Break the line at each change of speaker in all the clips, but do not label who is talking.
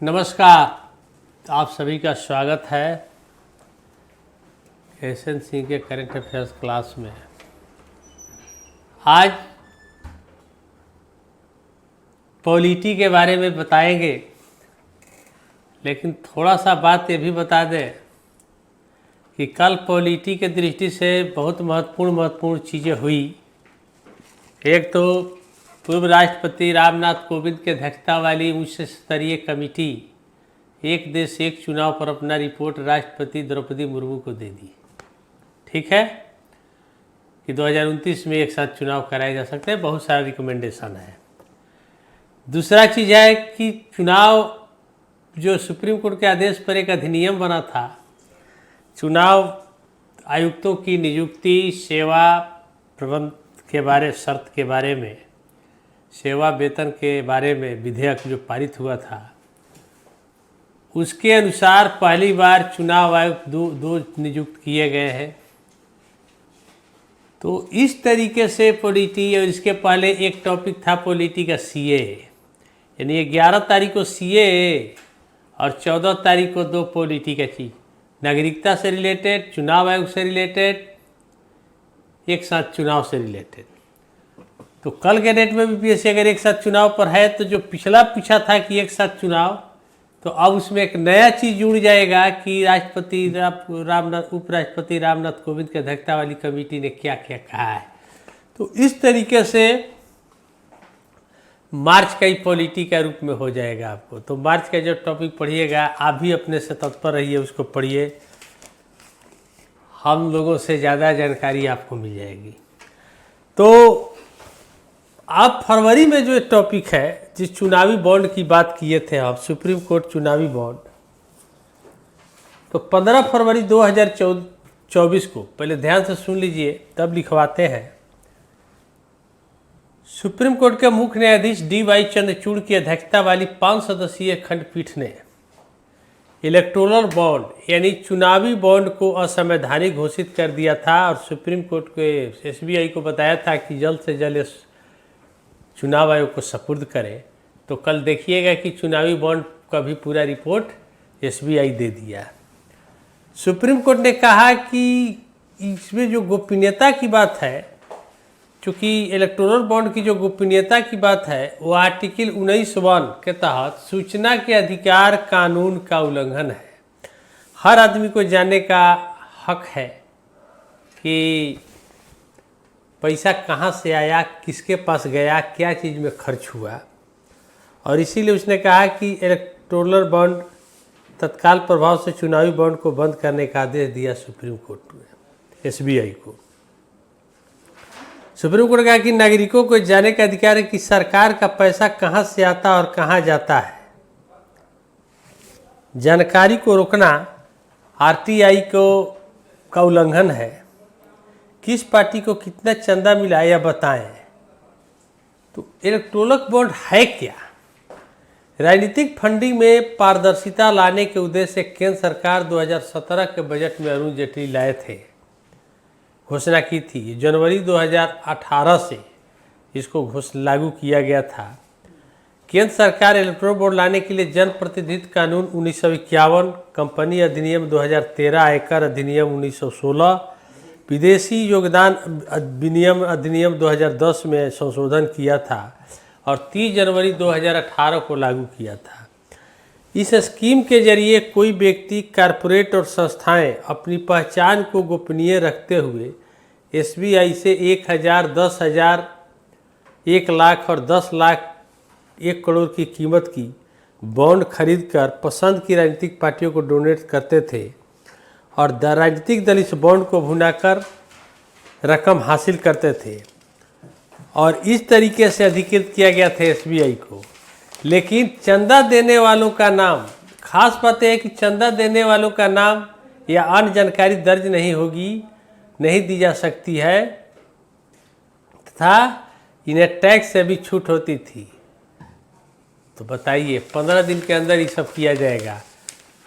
नमस्कार, आप सभी का स्वागत है एसएन सिंह के करंट अफेयर्स क्लास में। आज पॉलिटी के बारे में बताएंगे, लेकिन थोड़ा सा बात ये भी बता दें कि कल पॉलिटी के दृष्टि से बहुत महत्वपूर्ण चीज़ें हुई। एक तो पूर्व राष्ट्रपति रामनाथ कोविंद की अध्यक्षता वाली उच्च स्तरीय कमेटी एक देश एक चुनाव पर अपना रिपोर्ट राष्ट्रपति द्रौपदी मुर्मू को दे दी। ठीक है कि 2029 में एक साथ चुनाव कराए जा सकते हैं, बहुत सारा रिकमेंडेशन है। दूसरा चीज़ है कि चुनाव जो सुप्रीम कोर्ट के आदेश पर एक अधिनियम बना था, चुनाव आयुक्तों की नियुक्ति, सेवा प्रबंध के बारे, शर्त के बारे में, सेवा वेतन के बारे में विधेयक जो पारित हुआ था, उसके अनुसार पहली बार चुनाव आयुक्त दो नियुक्त किए गए हैं। तो इस तरीके से पॉलिटी, और इसके पहले एक टॉपिक था पॉलिटी का सीए, यानी 11 तारीख को सीए और 14 तारीख को दो पॉलिटी का चीज, नागरिकता से रिलेटेड, चुनाव आयोग से रिलेटेड, एक साथ चुनाव से रिलेटेड। तो कल के डेट में भी पीएससी अगर एक साथ चुनाव पर है तो जो पूछा था कि एक साथ चुनाव, तो अब उसमें एक नया चीज़ जुड़ जाएगा कि उपराष्ट्रपति रामनाथ कोविंद की अध्यक्षता वाली कमेटी ने क्या क्या कहा है। तो इस तरीके से मार्च का ही पॉलिटी का रूप में हो जाएगा आपको। तो मार्च का जो टॉपिक पढ़िएगा, आप भी अपने से तत्पर रहिए, उसको पढ़िए, हम लोगों से ज़्यादा जानकारी आपको मिल जाएगी। तो आप फरवरी में जो टॉपिक है, जिस चुनावी बॉन्ड की बात किए थे आप, सुप्रीम कोर्ट चुनावी बॉन्ड, तो 15 फरवरी 2024 को, पहले ध्यान से सुन लीजिए तब लिखवाते हैं। सुप्रीम कोर्ट के मुख्य न्यायाधीश डी.वाई. चंद्रचूड़ की अध्यक्षता वाली 5 सदस्यीय खंडपीठ ने इलेक्टोरल बॉन्ड यानी चुनावी बॉन्ड को असंवैधानिक घोषित कर दिया था और सुप्रीम कोर्ट के एसबीआई को बताया था कि जल्द से जल्द इस चुनाव आयोग को सुपुर्द करें। तो कल देखिएगा कि चुनावी बॉन्ड का भी पूरा रिपोर्ट एसबीआई दे दिया। सुप्रीम कोर्ट ने कहा कि इसमें जो गोपनीयता की बात है, चूँकि इलेक्टोरल बॉन्ड की जो गोपनीयता की बात है, वो आर्टिकल 19(1) के तहत सूचना के अधिकार कानून का उल्लंघन है। हर आदमी को जानने का हक है कि पैसा कहाँ से आया, किसके पास गया, क्या चीज़ में खर्च हुआ, और इसीलिए उसने कहा कि इलेक्टोरल बॉन्ड तत्काल प्रभाव से चुनावी बॉन्ड को बंद करने का आदेश दिया सुप्रीम कोर्ट ने एसबीआई को। सुप्रीम कोर्ट ने कहा कि नागरिकों को जानने का अधिकार है कि सरकार का पैसा कहाँ से आता और कहाँ जाता है। जानकारी को रोकना आरटीआई का उल्लंघन है। किस पार्टी को कितना चंदा मिला या बताएं। तो इलेक्टोरल बॉन्ड है क्या? राजनीतिक फंडिंग में पारदर्शिता लाने के उद्देश्य से केंद्र सरकार 2017 के बजट में अरुण जेटली लाए थे, घोषणा की थी। जनवरी 2018 से इसको लागू किया गया था। केंद्र सरकार इलेक्टोरल बॉन्ड लाने के लिए जनप्रतिनिधित्व कानून 1951, कंपनी अधिनियम 2013, आयकर अधिनियम 1916, विदेशी योगदान अधिनियम 2010 में संशोधन किया था और 30 जनवरी 2018 को लागू किया था। इस स्कीम के जरिए कोई व्यक्ति, कारपोरेट और संस्थाएं अपनी पहचान को गोपनीय रखते हुए एसबीआई से 1000, 10,000, 1 लाख और 10 लाख 1 करोड़ की कीमत की बॉन्ड खरीदकर पसंद की राजनीतिक पार्टियों को डोनेट करते थे और राजनीतिक दल इस बॉन्ड को भुनाकर रकम हासिल करते थे और इस तरीके से अधिकृत किया गया था एसबीआई को। लेकिन चंदा देने वालों का नाम, खास बात है कि चंदा देने वालों का नाम या अन्य जानकारी दर्ज नहीं होगी, नहीं दी जा सकती है तथा इन्हें टैक्स से भी छूट होती थी। तो बताइए 15 दिन के अंदर ये सब किया जाएगा।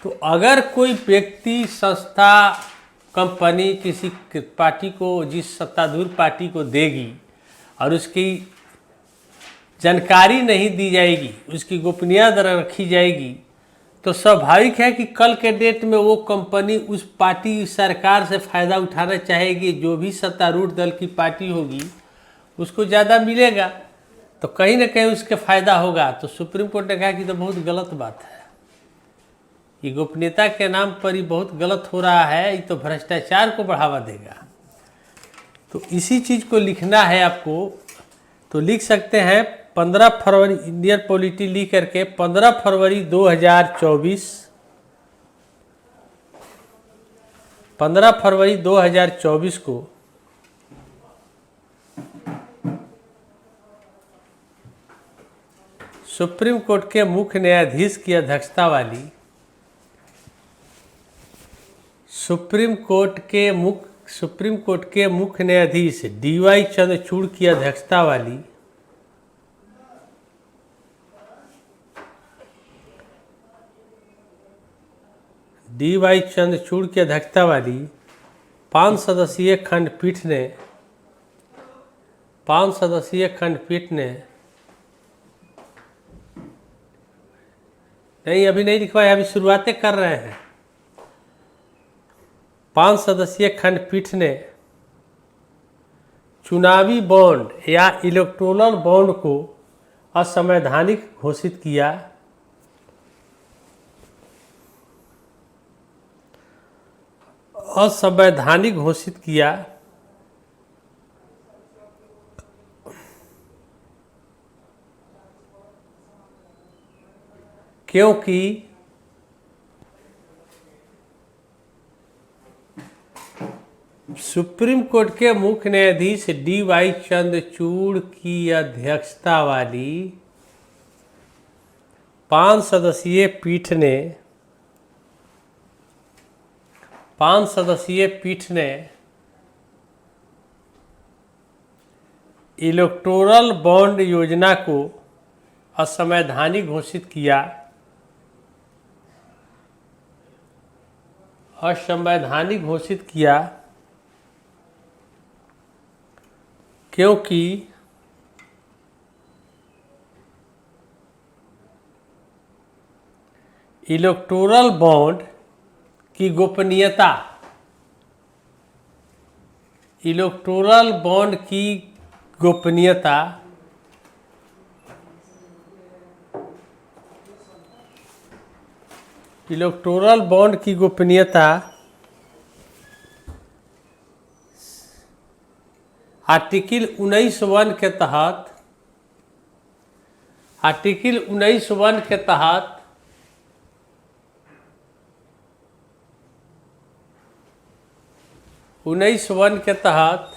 तो अगर कोई व्यक्ति, संस्था, कंपनी किसी पार्टी को, जिस सत्तारूढ़ पार्टी को देगी और उसकी जानकारी नहीं दी जाएगी, उसकी गोपनीयता रखी जाएगी, तो स्वाभाविक है कि कल के डेट में वो कंपनी उस पार्टी सरकार से फ़ायदा उठाना चाहेगी, जो भी सत्तारूढ़ दल की पार्टी होगी उसको ज़्यादा मिलेगा, तो कहीं ना कहीं उसके फ़ायदा होगा। तो सुप्रीम कोर्ट ने कहा कि तो बहुत गलत बात है, ये गोपनीयता के नाम पर ही बहुत गलत हो रहा है, ये तो भ्रष्टाचार को बढ़ावा देगा। तो इसी चीज़ को लिखना है आपको, तो लिख सकते हैं 15 फरवरी, इंडियन पॉलिटी लिख करके 15 फरवरी 2024, 15 फरवरी 2024 को सुप्रीम कोर्ट के मुख्य न्यायाधीश की अध्यक्षता वाली, सुप्रीम कोर्ट के मुख्य न्यायाधीश DY चंद्रचूड़ की अध्यक्षता वाली DY चंद्रचूड़ की अध्यक्षता वाली 5 सदस्यीय खंडपीठ ने नहीं, अभी नहीं लिखवाया, अभी शुरुआतें कर रहे हैं। 5 सदस्यीय खंडपीठ ने चुनावी बॉन्ड या इलेक्टोरल बॉन्ड को असंवैधानिक घोषित किया। असंवैधानिक घोषित किया क्योंकि सुप्रीम कोर्ट के मुख्य न्यायाधीश DY चंद्रचूड़ की अध्यक्षता वाली 5 सदस्यीय पीठ ने इलेक्टोरल बॉन्ड योजना को असंवैधानिक घोषित किया। क्योंकि इलेक्टोरल बॉन्ड की गोपनीयता, इलेक्टोरल बॉन्ड की गोपनीयता इलेक्टोरल बॉन्ड की गोपनीयता आर्टिकल 19(1) के तहत आर्टिकल 19(1) के तहत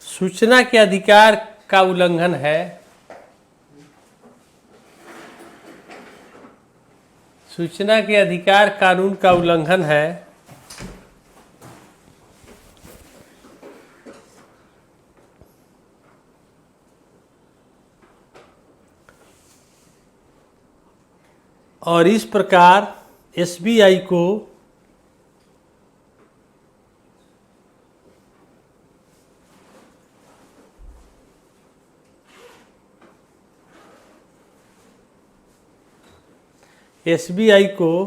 सूचना के अधिकार का उल्लंघन है। सूचना के अधिकार कानून का उल्लंघन है। और इस प्रकार SBI को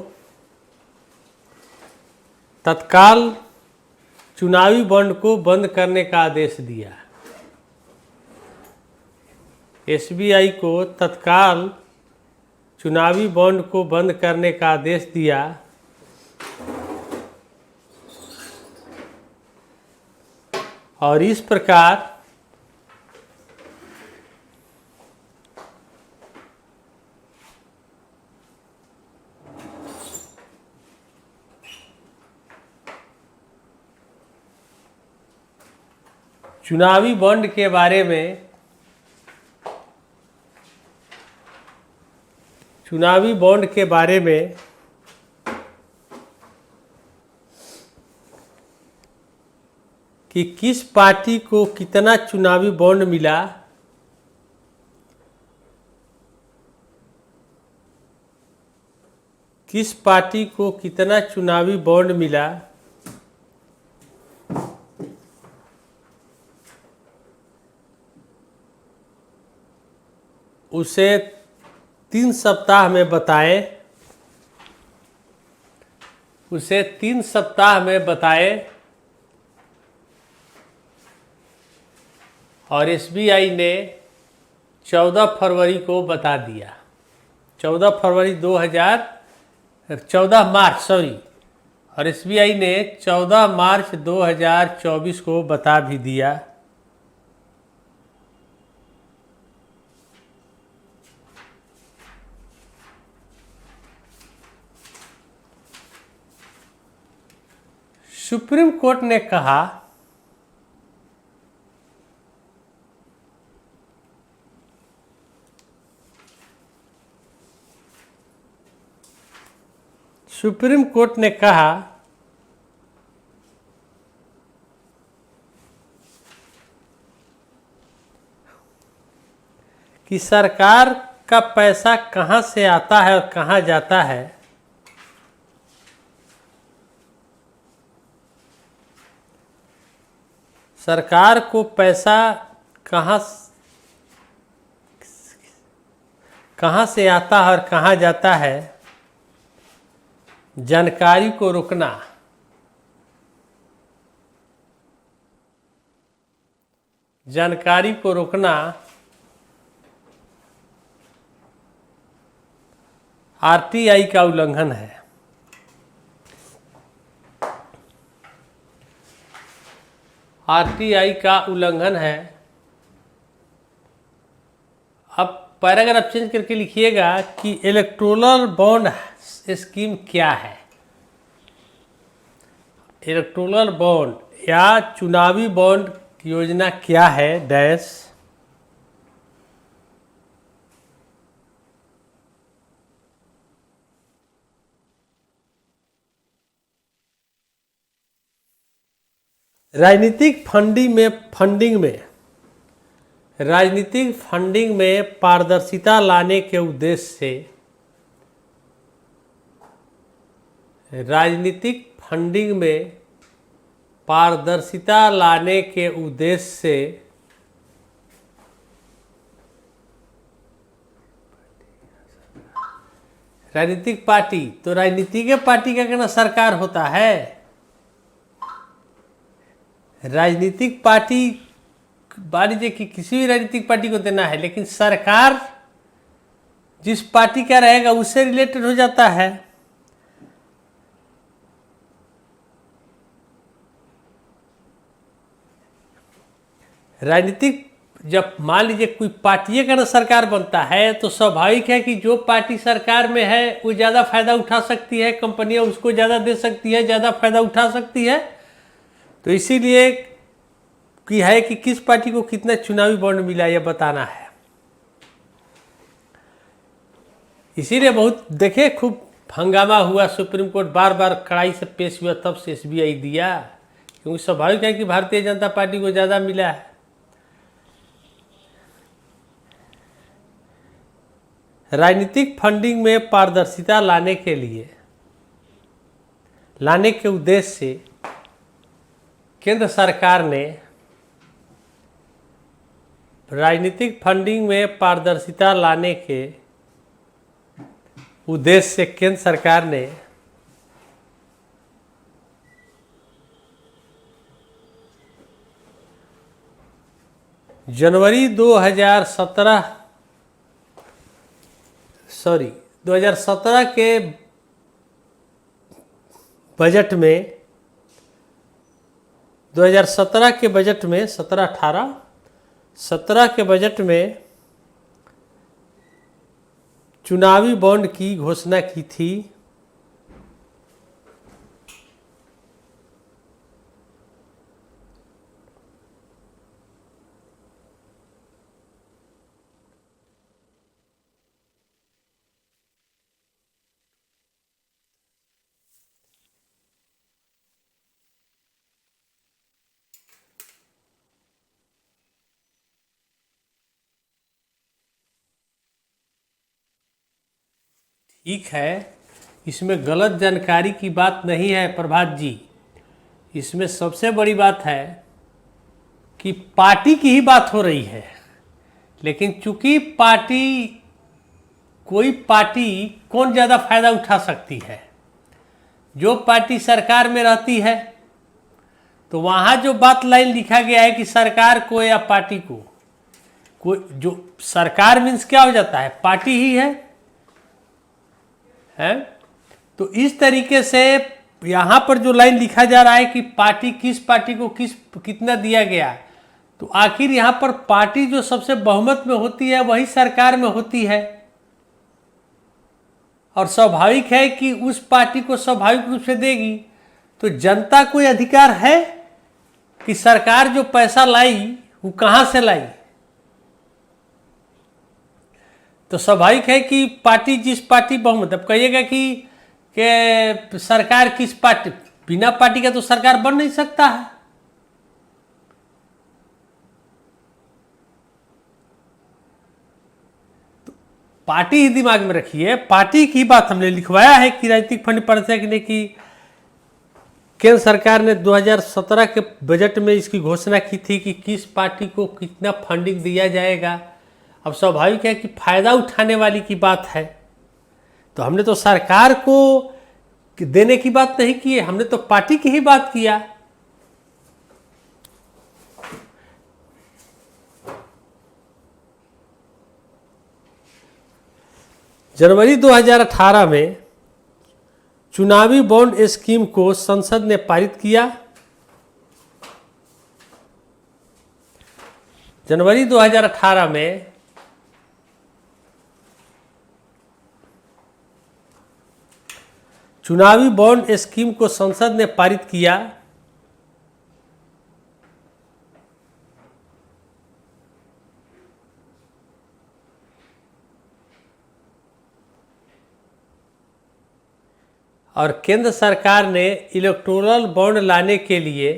तत्काल चुनावी बॉन्ड को बंद करने का आदेश दिया। SBI को तत्काल चुनावी बॉन्ड को बंद करने का आदेश दिया। और इस प्रकार चुनावी बॉन्ड के बारे में कि किस पार्टी को कितना चुनावी बॉन्ड मिला, किस पार्टी को कितना चुनावी बॉन्ड मिला, उसे 3 सप्ताह में बताएं, उसे 3 सप्ताह में बताएं और एसबीआई ने 14 फरवरी को बता दिया। 14 मार्च सॉरी, और एसबीआई ने 14 मार्च 2024 को बता भी दिया। सुप्रीम कोर्ट ने कहा सुप्रीम कोर्ट ने कहा कि सरकार का पैसा कहां से आता है और कहां जाता है, सरकार को पैसा कहां से आता है और कहां जाता है, जानकारी को रोकना, जानकारी को रोकना आरटीआई का उल्लंघन है। आरटीआई का उल्लंघन है। अब पैराग्राफ चेंज करके लिखिएगा कि इलेक्टोरल बॉन्ड स्कीम क्या है। इलेक्टोरल बॉन्ड या चुनावी बॉन्ड योजना क्या है डैश। राजनीतिक फंडिंग में पारदर्शिता लाने के उद्देश्य से, राजनीतिक फंडिंग में पारदर्शिता लाने के उद्देश्य से राजनीतिक पार्टी, तो राजनीतिक पार्टी का कहना सरकार होता है। राजनीतिक पार्टी मान लीजिए कि किसी भी राजनीतिक पार्टी को देना है, लेकिन सरकार जिस पार्टी का रहेगा उससे रिलेटेड हो जाता है। राजनीतिक जब मान लीजिए कोई पार्टी का ना सरकार बनता है तो स्वाभाविक है कि जो पार्टी सरकार में है वो ज़्यादा फायदा उठा सकती है, कंपनियां उसको ज़्यादा दे सकती है, ज़्यादा फायदा उठा सकती है। तो इसीलिए कि है कि किस पार्टी को कितना चुनावी बॉन्ड मिला यह बताना है। इसीलिए बहुत देखे खूब हंगामा हुआ, सुप्रीम कोर्ट बार बार कड़ाई से पेश हुआ, तब से एसबीआई दिया, क्योंकि स्वाभाविक है कि भारतीय जनता पार्टी को ज़्यादा मिला है। राजनीतिक फंडिंग में पारदर्शिता लाने के उद्देश्य से केंद्र सरकार ने राजनीतिक फंडिंग में पारदर्शिता लाने के उद्देश्य से केंद्र सरकार ने जनवरी 2017 के बजट में 2017 के बजट में 17 के बजट में चुनावी बॉन्ड की घोषणा की थी। ठीक है, इसमें गलत जानकारी की बात नहीं है प्रभात जी। इसमें सबसे बड़ी बात है कि पार्टी की ही बात हो रही है। लेकिन चूंकि कोई पार्टी कौन ज़्यादा फायदा उठा सकती है, जो पार्टी सरकार में रहती है, तो वहाँ जो बात लाइन लिखा गया है कि सरकार को या पार्टी को, कोई जो सरकार मीन्स क्या हो जाता है, पार्टी ही है। तो इस तरीके से यहाँ पर जो लाइन लिखा जा रहा है कि किस पार्टी को कितना दिया गया, तो आखिर यहाँ पर पार्टी जो सबसे बहुमत में होती है वही सरकार में होती है, और स्वाभाविक है कि उस पार्टी को स्वाभाविक रूप से देगी। तो जनता को यह अधिकार है कि सरकार जो पैसा लाई वो कहाँ से लाई। तो स्वाभाविक है कि जिस पार्टी बहुमत, अब कहिएगा कि सरकार किस पार्टी, बिना पार्टी का तो सरकार बन नहीं सकता है। तो पार्टी ही दिमाग में रखिए, पार्टी की बात हमने लिखवाया है कि राजनीतिक फंड पड़ता कि नहीं, कि केंद्र सरकार ने 2017 के बजट में इसकी घोषणा की थी कि किस पार्टी को कितना फंडिंग दिया जाएगा। अब स्वाभाविक है कि फायदा उठाने वाली की बात है, तो हमने तो सरकार को देने की बात नहीं की है, हमने तो पार्टी की ही बात किया। जनवरी 2018 में चुनावी बॉन्ड स्कीम को संसद ने पारित किया। जनवरी 2018 में चुनावी बॉन्ड स्कीम को संसद ने पारित किया। और केंद्र सरकार ने इलेक्टोरल बॉन्ड लाने के लिए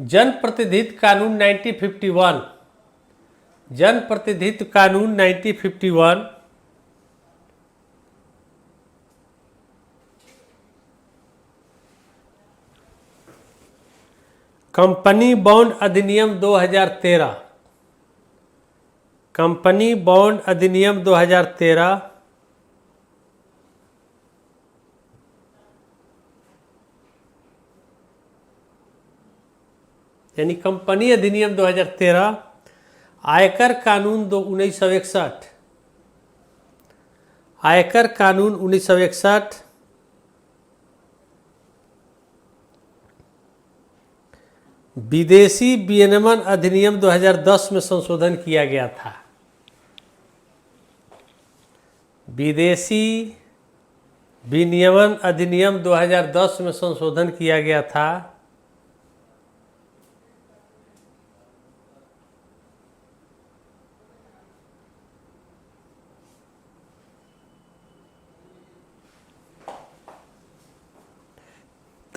जन प्रतिनिधित्व कानून 1951 कंपनी बॉन्ड अधिनियम 2013 यानी कंपनी अधिनियम 2013, आयकर कानून 1961, विदेशी विनिमय अधिनियम 2010 में संशोधन किया गया था। विदेशी विनिमय अधिनियम 2010 में संशोधन किया गया था।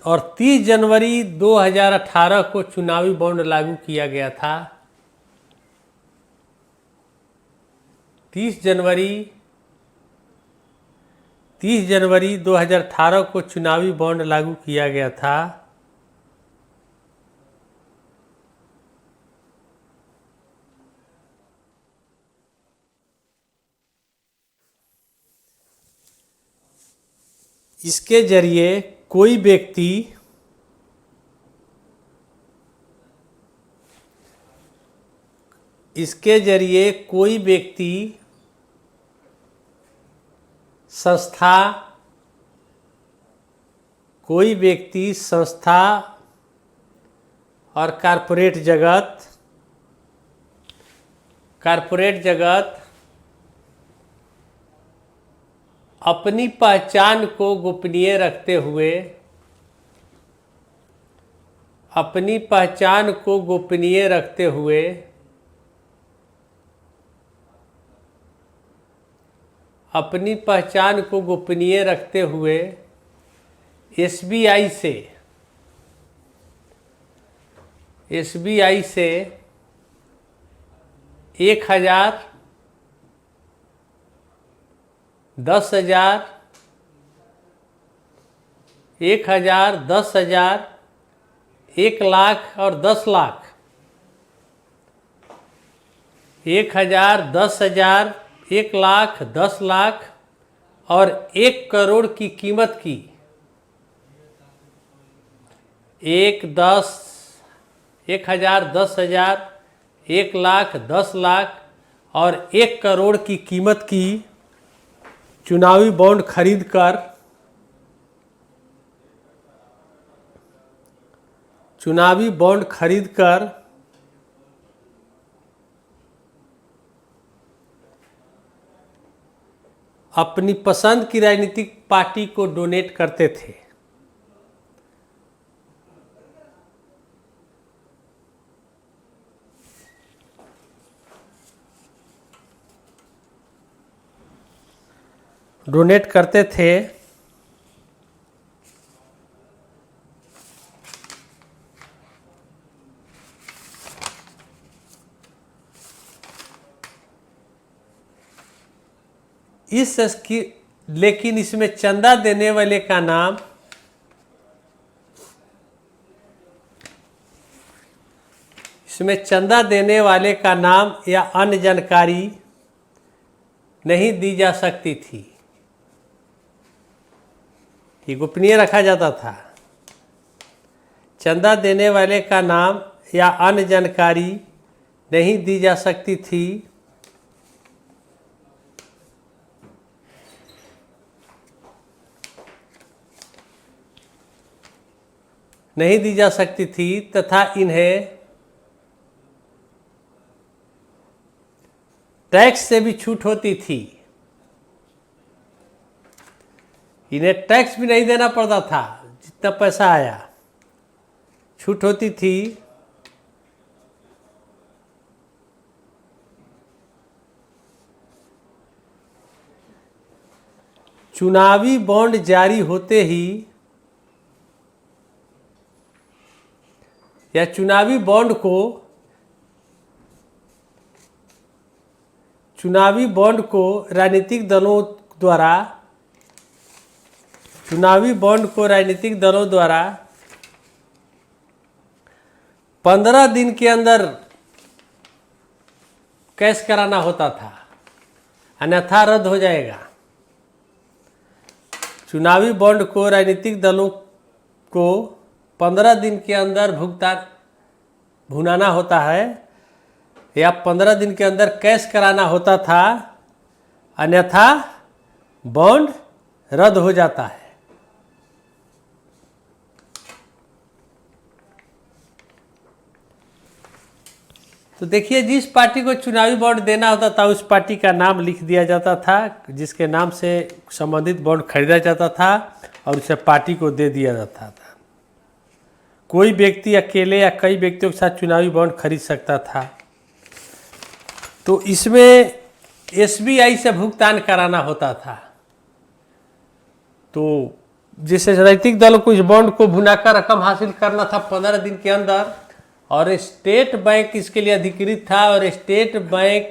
और 30 जनवरी 2018 को चुनावी बॉन्ड लागू किया गया था। 30 जनवरी 2018 को चुनावी बॉन्ड लागू किया गया था। इसके जरिए कोई व्यक्ति संस्था और कारपोरेट जगत अपनी पहचान को गोपनीय रखते हुए एसबीआई से 1,000, 10,000, 1,000, 10,000, 1,00,000 और 10,00,000। 1,000, 10,000, 1,00,000, 10,00,000 और 1 करोड़ की कीमत की 1,000, 10,000, 1,00,000, 10,00,000 और 1 करोड़ की कीमत की चुनावी बॉन्ड खरीदकर अपनी पसंद की राजनीतिक पार्टी को डोनेट करते थे। लेकिन इसमें चंदा देने वाले का नाम या अन्य जानकारी नहीं दी जा सकती थी। ये गोपनीय रखा जाता था। चंदा देने वाले का नाम या अन्य जानकारी नहीं दी जा सकती थी। तथा इन्हें टैक्स से भी छूट होती थी। इन्हें टैक्स भी नहीं देना पड़ता था, जितना पैसा आया छूट होती थी। चुनावी बॉन्ड जारी होते ही या चुनावी बॉन्ड को राजनीतिक दलों द्वारा 15 दिन के अंदर कैश कराना होता था, अन्यथा रद्द हो जाएगा। चुनावी बॉन्ड को राजनीतिक दलों को 15 दिन के अंदर भुनाना होता है या 15 दिन के अंदर कैश कराना होता था, अन्यथा बॉन्ड रद्द हो जाता है। तो देखिए, जिस पार्टी को चुनावी बॉन्ड देना होता था उस पार्टी का नाम लिख दिया जाता था, जिसके नाम से संबंधित बॉन्ड खरीदा जाता था और उसे पार्टी को दे दिया जाता था। कोई व्यक्ति अकेले या कई व्यक्तियों के साथ चुनावी बॉन्ड खरीद सकता था। तो इसमें SBI से भुगतान कराना होता था। तो जिससे राजनीतिक दलों को इस बॉन्ड को भुनाकर रकम हासिल करना था 15 दिन के अंदर, और स्टेट बैंक इसके लिए अधिकृत था, और स्टेट बैंक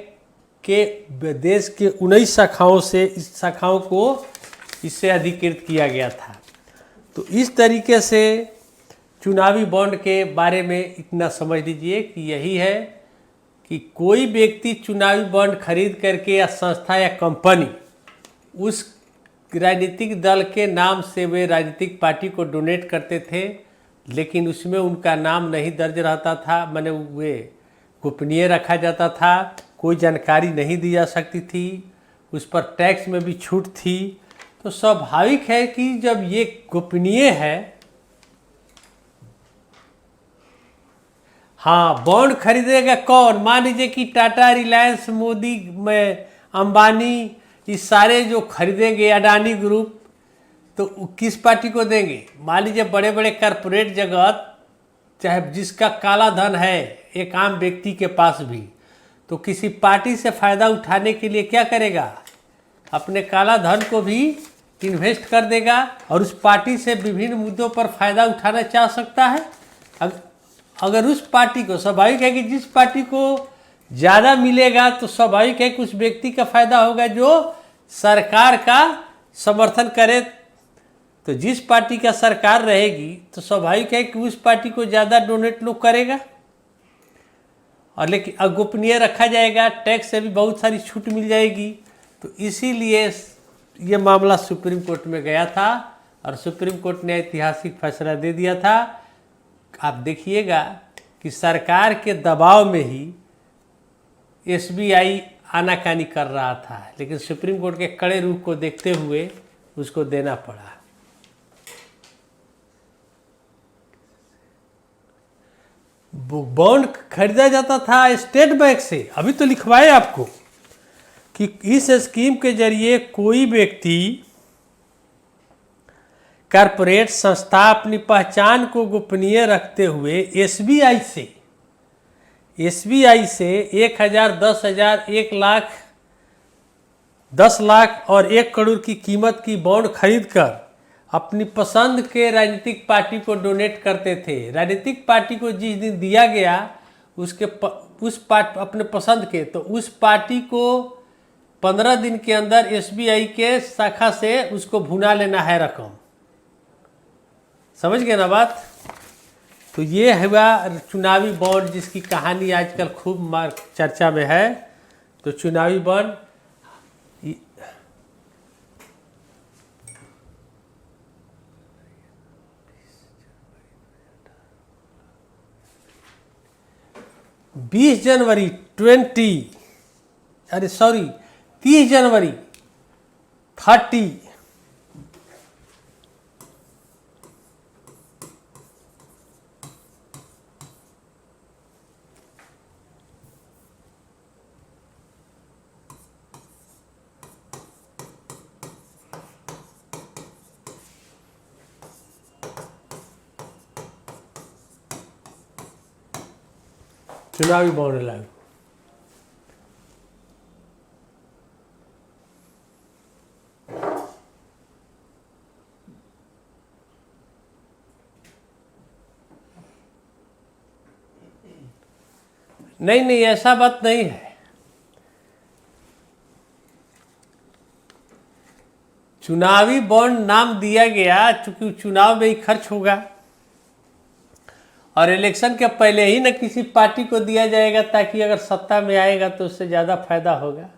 के देश के 19 शाखाओं से इस शाखाओं को इससे अधिकृत किया गया था। तो इस तरीके से चुनावी बॉन्ड के बारे में इतना समझ लीजिए कि यही है कि कोई व्यक्ति चुनावी बॉन्ड खरीद करके या संस्था या कंपनी उस राजनीतिक दल के नाम से वे राजनीतिक पार्टी को डोनेट करते थे, लेकिन उसमें उनका नाम नहीं दर्ज रहता था, माने वे गोपनीय रखा जाता था, कोई जानकारी नहीं दी जा सकती थी, उस पर टैक्स में भी छूट थी। तो स्वाभाविक है कि जब ये गोपनीय है, हाँ, बॉन्ड खरीदेगा कौन? मान लीजिए कि टाटा, रिलायंस, मोदी, अंबानी, ये सारे जो खरीदेंगे, अडानी ग्रुप, तो किस पार्टी को देंगे? मान लीजिए बड़े बड़े कॉरपोरेट जगत, चाहे जिसका काला धन है एक आम व्यक्ति के पास भी, तो किसी पार्टी से फ़ायदा उठाने के लिए क्या करेगा? अपने काला धन को भी इन्वेस्ट कर देगा और उस पार्टी से विभिन्न मुद्दों पर फ़ायदा उठाना चाह सकता है। अगर उस पार्टी को, स्वाभाविक है कि जिस पार्टी को ज़्यादा मिलेगा तो स्वाभाविक है कि उस व्यक्ति का फायदा होगा जो सरकार का समर्थन करे। तो जिस पार्टी का सरकार रहेगी तो स्वाभाविक है कि उस पार्टी को ज़्यादा डोनेट लोग करेगा, और लेकिन गोपनीय रखा जाएगा, टैक्स से भी बहुत सारी छूट मिल जाएगी। तो इसीलिए ये मामला सुप्रीम कोर्ट में गया था और सुप्रीम कोर्ट ने ऐतिहासिक फैसला दे दिया था। आप देखिएगा कि सरकार के दबाव में ही एसबीआई आनाकानी कर रहा था, लेकिन सुप्रीम कोर्ट के कड़े रुख को देखते हुए उसको देना पड़ा। बॉन्ड खरीदा जाता था स्टेट बैंक से। अभी तो लिखवाए आपको कि इस स्कीम के जरिए कोई व्यक्ति, कॉर्पोरेट संस्था अपनी पहचान को गोपनीय रखते हुए एसबीआई से 1,000, 10,000, 1 लाख, 10 लाख और 1 करोड़ की कीमत की बॉन्ड खरीदकर अपनी पसंद के राजनीतिक पार्टी को डोनेट करते थे। राजनीतिक पार्टी को जिस दिन दिया गया अपने पसंद के, तो उस पार्टी को 15 दिन के अंदर एसबीआई के शाखा से उसको भुना लेना है रकम। समझ गए ना बात? तो ये हुआ चुनावी बॉन्ड, जिसकी कहानी आजकल खूब चर्चा में है। तो चुनावी बॉन्ड बीस जनवरी 30 जनवरी 30 चुनावी बॉन्ड लागू। नहीं, ऐसा बात नहीं है। चुनावी बॉन्ड नाम दिया गया चूंकि चुनाव में ही खर्च होगा, और इलेक्शन के पहले ही न किसी पार्टी को दिया जाएगा, ताकि अगर सत्ता में आएगा तो उससे ज़्यादा फायदा होगा।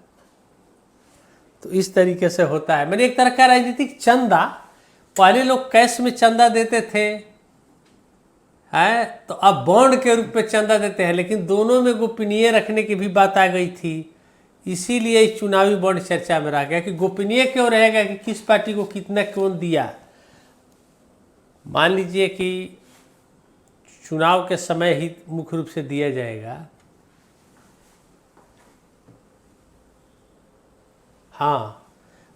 तो इस तरीके से होता है। मैंने एक तरह का राजनीतिक चंदा, पहले लोग कैश में चंदा देते थे, है तो अब बॉन्ड के रूप में चंदा देते हैं, लेकिन दोनों में गोपनीय रखने की भी बात आ गई थी। इसीलिए इस चुनावी बॉन्ड चर्चा में रह गया कि गोपनीय क्यों रहेगा कि किस पार्टी को कितना कौन दिया। मान लीजिए कि चुनाव के समय ही मुख्य रूप से दिया जाएगा। हाँ,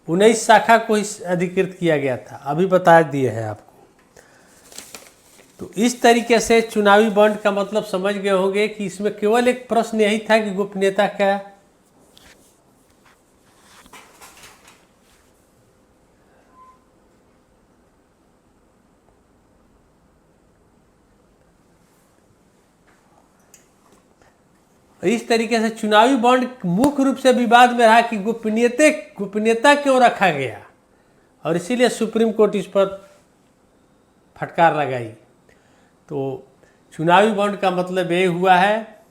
19 शाखा को ही अधिकृत किया गया था, अभी बता दिए हैं आपको। तो इस तरीके से चुनावी बॉन्ड का मतलब समझ गए होंगे कि इसमें केवल एक प्रश्न यही था कि गोपनीयता क्या। इस तरीके से चुनावी बॉन्ड मुख्य रूप से विवाद में रहा कि गोपनीयता क्यों रखा गया, और इसीलिए सुप्रीम कोर्ट इस पर फटकार लगाई। तो चुनावी बॉन्ड का मतलब ये हुआ है।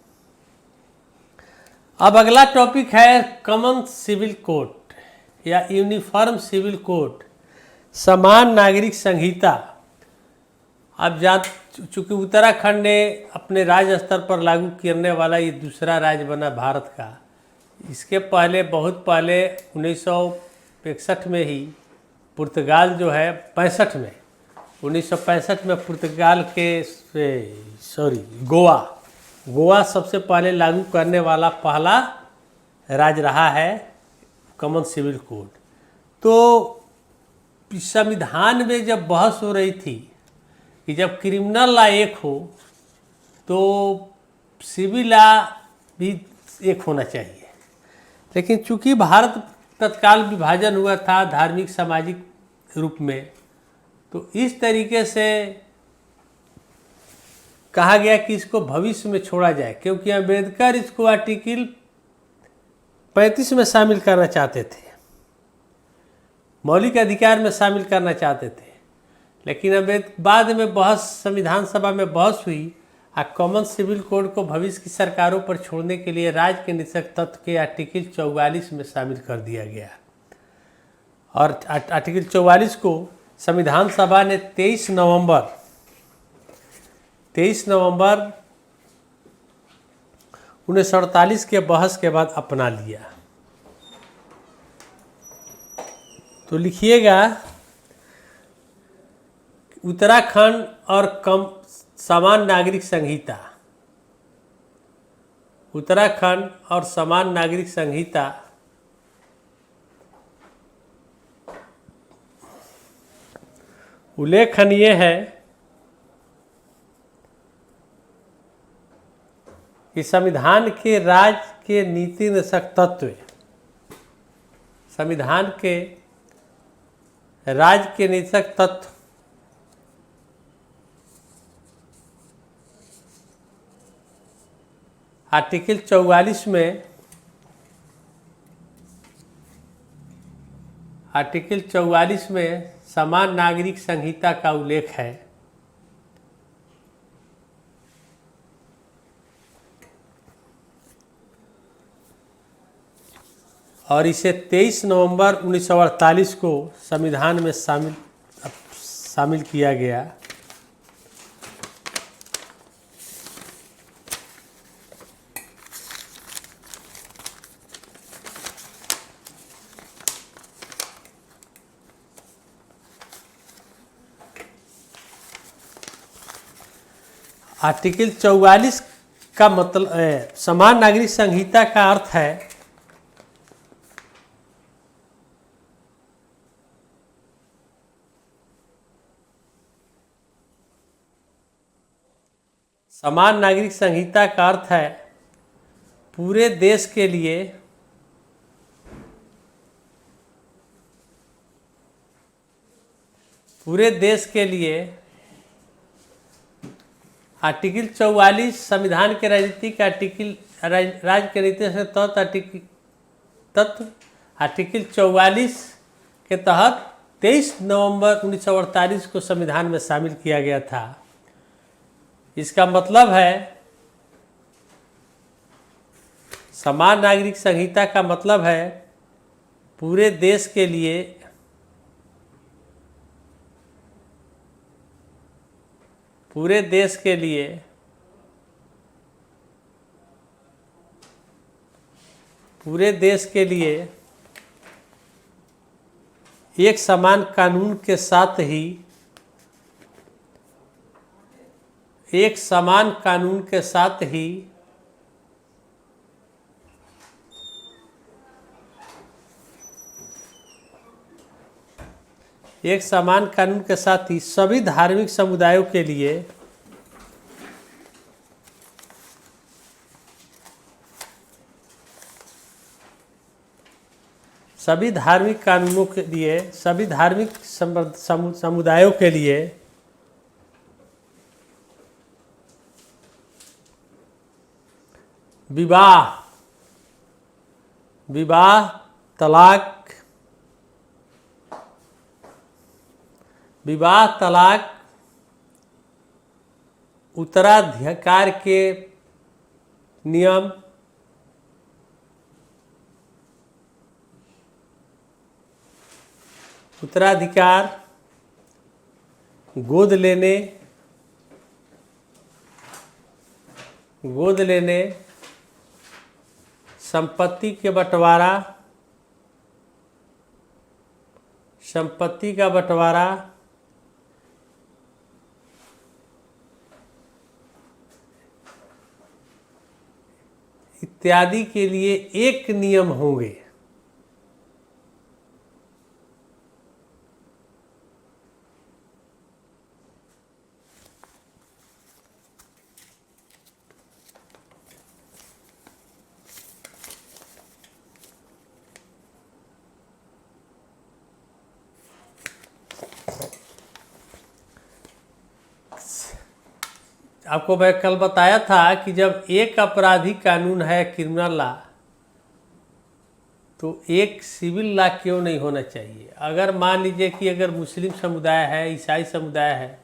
अब अगला टॉपिक है कॉमन सिविल कोड या यूनिफॉर्म सिविल कोड, समान नागरिक संहिता। अब चूंकि उत्तराखंड ने अपने राज्य स्तर पर लागू करने वाला ये दूसरा राज्य बना भारत का। इसके पहले बहुत पहले 1965 में ही पुर्तगाल जो है 1965 में पुर्तगाल के गोवा सबसे पहले लागू करने वाला पहला राज्य रहा है कॉमन सिविल कोड। तो संविधान में जब बहस हो रही थी कि जब क्रिमिनल लॉ एक हो तो सिविल लॉ भी एक होना चाहिए, लेकिन चूंकि भारत तत्काल विभाजन हुआ था धार्मिक सामाजिक रूप में, तो इस तरीके से कहा गया कि इसको भविष्य में छोड़ा जाए, क्योंकि अम्बेडकर इसको आर्टिकल 35 में शामिल करना चाहते थे, मौलिक अधिकार में शामिल करना चाहते थे। लेकिन बाद में बहस, संविधान सभा में बहस हुई और कॉमन सिविल कोड को भविष्य की सरकारों पर छोड़ने के लिए राज्य के निषेध तत्व के आर्टिकल 44 में शामिल कर दिया गया। और आर्टिकल 44 को संविधान सभा ने 23 नवंबर 1948 के बहस के बाद अपना लिया। तो लिखिएगा, उत्तराखंड और समान नागरिक संहिता, उत्तराखंड और समान नागरिक संहिता उल्लेखनीय है कि संविधान के राज्य के नीति निर्देशक तत्व, संविधान के राज्य के निर्देशक तत्व आर्टिकल 44 में, आर्टिकल 44 में समान नागरिक संहिता का उल्लेख है। और इसे 23 नवंबर 1948 को संविधान में शामिल किया गया। आर्टिकल 44 का मतलब, समान नागरिक संहिता का अर्थ है समान नागरिक संहिता का अर्थ है पूरे देश के लिए आर्टिकल 44 संविधान के राजनीतिक आर्टिकल, राज्य के नीति से तत्व आर्टिकल 44 के तहत 23 नवंबर 1948 को संविधान में शामिल किया गया था। इसका मतलब है, समान नागरिक संहिता का मतलब है पूरे देश के लिए एक समान कानून के साथ ही एक समान कानून के साथ ही सभी धार्मिक समुदायों के लिए सभी धार्मिक समुदायों के लिए विवाह, तलाक, उत्तराधिकार के नियम, उत्तराधिकार, गोद लेने, संपत्ति का बंटवारा, इत्यादि के लिए एक नियम होंगे। आपको मैं कल बताया था कि जब एक आपराधिक कानून है क्रिमिनल लॉ, तो एक सिविल लॉ क्यों नहीं होना चाहिए। अगर मान लीजिए कि अगर मुस्लिम समुदाय है, ईसाई समुदाय है,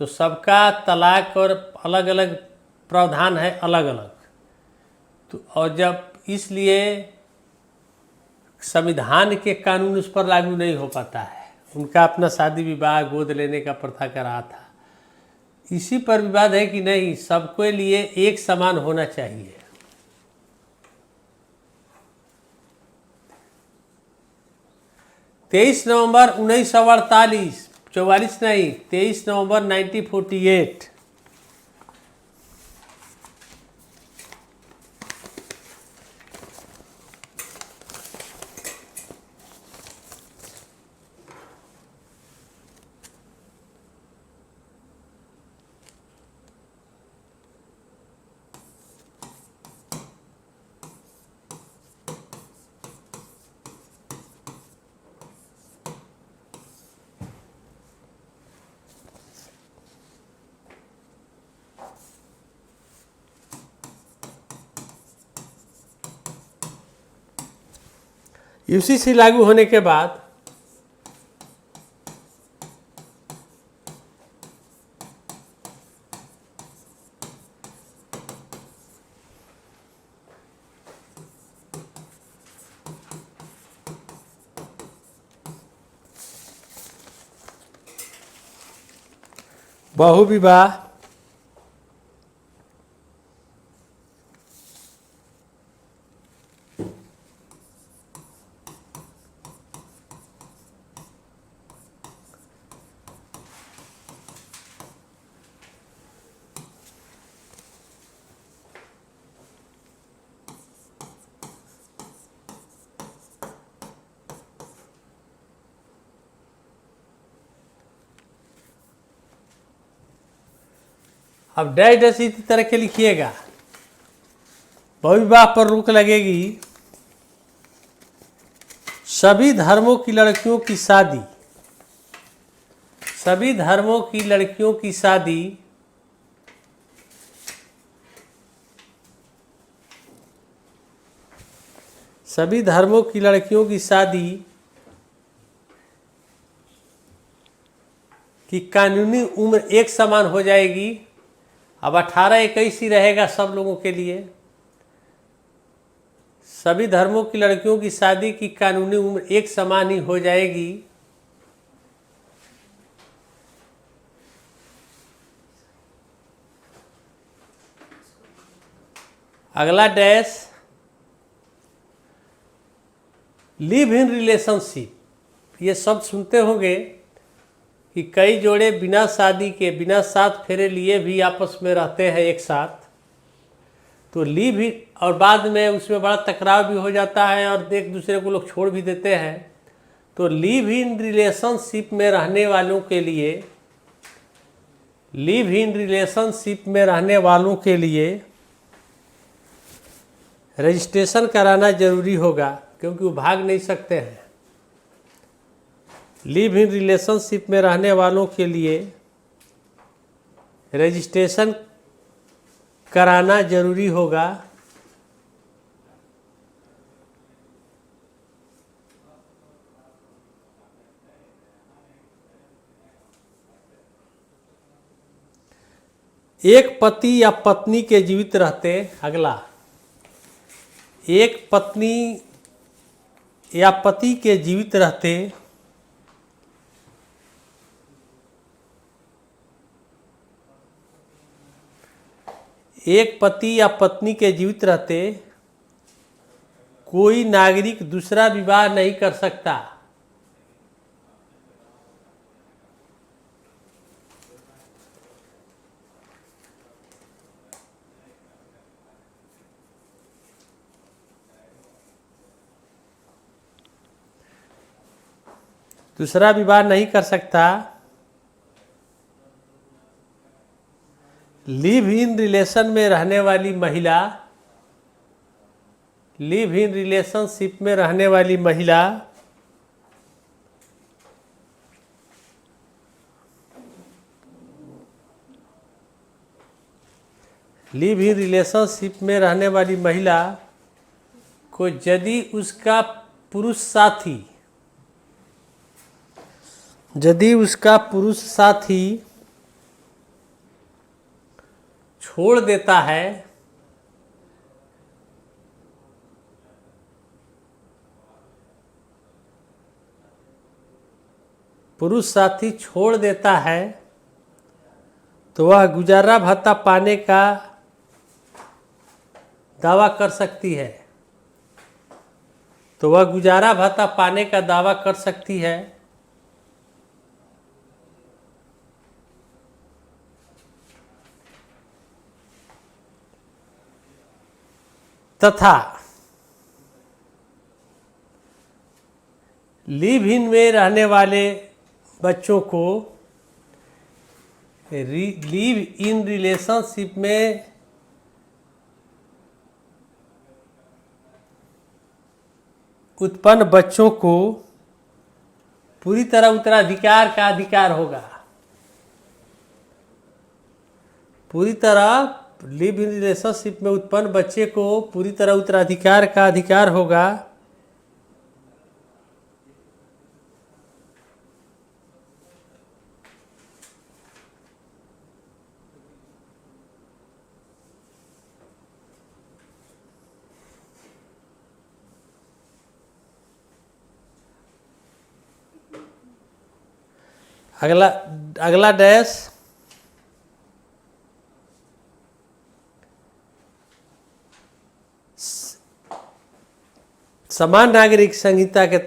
तो सबका तलाक और अलग अलग प्रावधान है, अलग अलग। तो और जब इसलिए संविधान के कानून उस पर लागू नहीं हो पाता है। उनका अपना शादी विवाह, गोद लेने का प्रथा कर रहा था। इसी पर विवाद है कि नहीं, सबके लिए एक समान होना चाहिए। तेईस नवंबर 1948, 44 नहीं, 23 नवंबर 1948 यूसीसी लागू होने के बाद बहुविवाह, अब डैश डैश इसी तरह के लिखिएगा। बहुविवाह पर रोक लगेगी। सभी धर्मों की लड़कियों की शादी, सभी धर्मों की लड़कियों की शादी सभी धर्मों की लड़कियों की शादी की कानूनी उम्र एक समान हो जाएगी। अब 18-21 ही रहेगा सब लोगों के लिए। सभी धर्मों की लड़कियों की शादी की कानूनी उम्र एक समान ही हो जाएगी। अगला डैश, लिव इन रिलेशनशिप। ये शब्द सुनते होंगे कि कई जोड़े बिना शादी के, बिना साथ फेरे लिए भी आपस में रहते हैं एक साथ। तो लिव इन, और बाद में उसमें बड़ा टकराव भी हो जाता है और एक दूसरे को लोग छोड़ भी देते हैं। तो लिव इन रिलेशनशिप में रहने वालों के लिए, लिव इन रिलेशनशिप में रहने वालों के लिए रजिस्ट्रेशन कराना जरूरी होगा, क्योंकि वो भाग नहीं सकते हैं। लिव इन रिलेशनशिप में रहने वालों के लिए रजिस्ट्रेशन कराना जरूरी होगा। एक पति या पत्नी के जीवित रहते, अगला, एक पत्नी या पति के जीवित रहते एक पति या पत्नी के जीवित रहते कोई नागरिक दूसरा विवाह नहीं कर सकता। दूसरा विवाह नहीं कर सकता। लिव इन रिलेशन में रहने वाली महिला, लिव इन रिलेशनशिप में रहने वाली महिला लिव इन रिलेशनशिप में रहने वाली महिला को यदि उसका पुरुष साथी छोड़ देता है तो वह गुजारा भत्ता पाने का दावा कर सकती है तथा लिव इन में रहने वाले बच्चों को लिव इन रिलेशनशिप में उत्पन्न बच्चों को पूरी तरह उत्तराधिकार का अधिकार होगा। लिव इन रिलेशनशिप में उत्पन्न बच्चे को पूरी तरह उत्तराधिकार का अधिकार होगा अगला डैश समान नागरिक संहिता के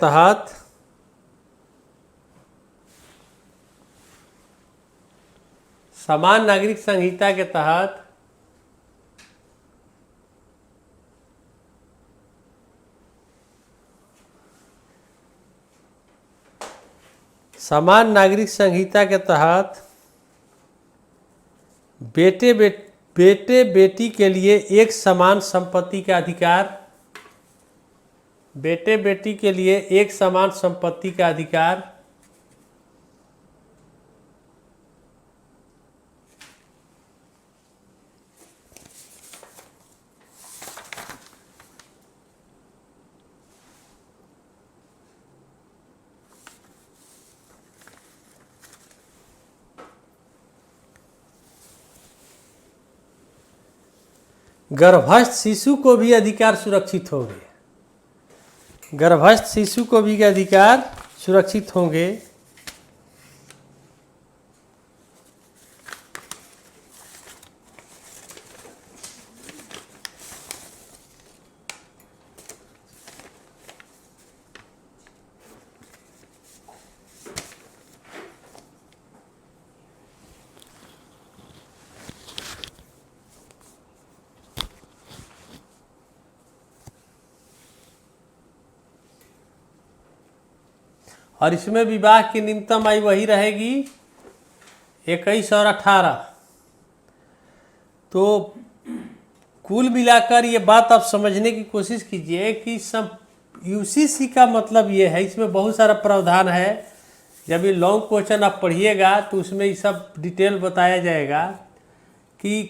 तहत बेटे बेटी के लिए एक समान संपत्ति का अधिकार गर्भस्थ शिशु को भी अधिकार सुरक्षित होंगे। और इसमें विवाह की न्यूनतम आयु वही रहेगी 21 और 18। तो कुल मिलाकर ये बात आप समझने की कोशिश कीजिए कि यूसीसी का मतलब ये है, इसमें बहुत सारा प्रावधान है। जब ये लॉन्ग क्वेश्चन आप पढ़िएगा तो उसमें ये सब डिटेल बताया जाएगा कि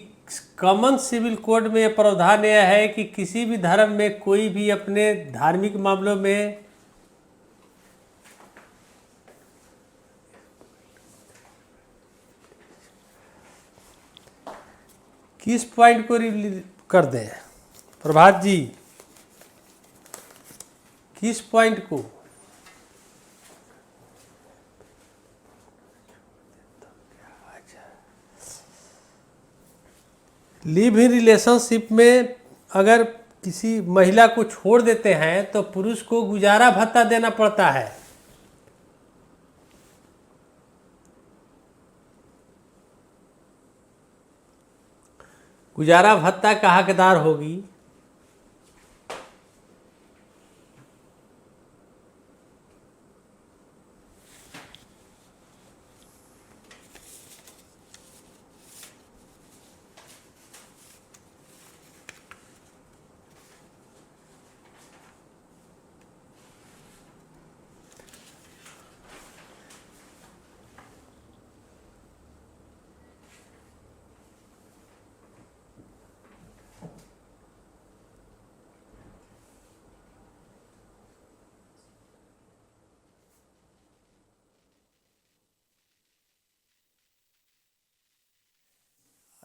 कॉमन सिविल कोड में ये प्रावधान यह है कि किसी भी धर्म में कोई भी अपने धार्मिक मामलों में किस पॉइंट को कर दें प्रभात जी, किस पॉइंट को? लिव इन रिलेशनशिप में अगर किसी महिला को छोड़ देते हैं तो पुरुष को गुजारा भत्ता देना पड़ता है। गुजारा भत्ता का हकदार होगी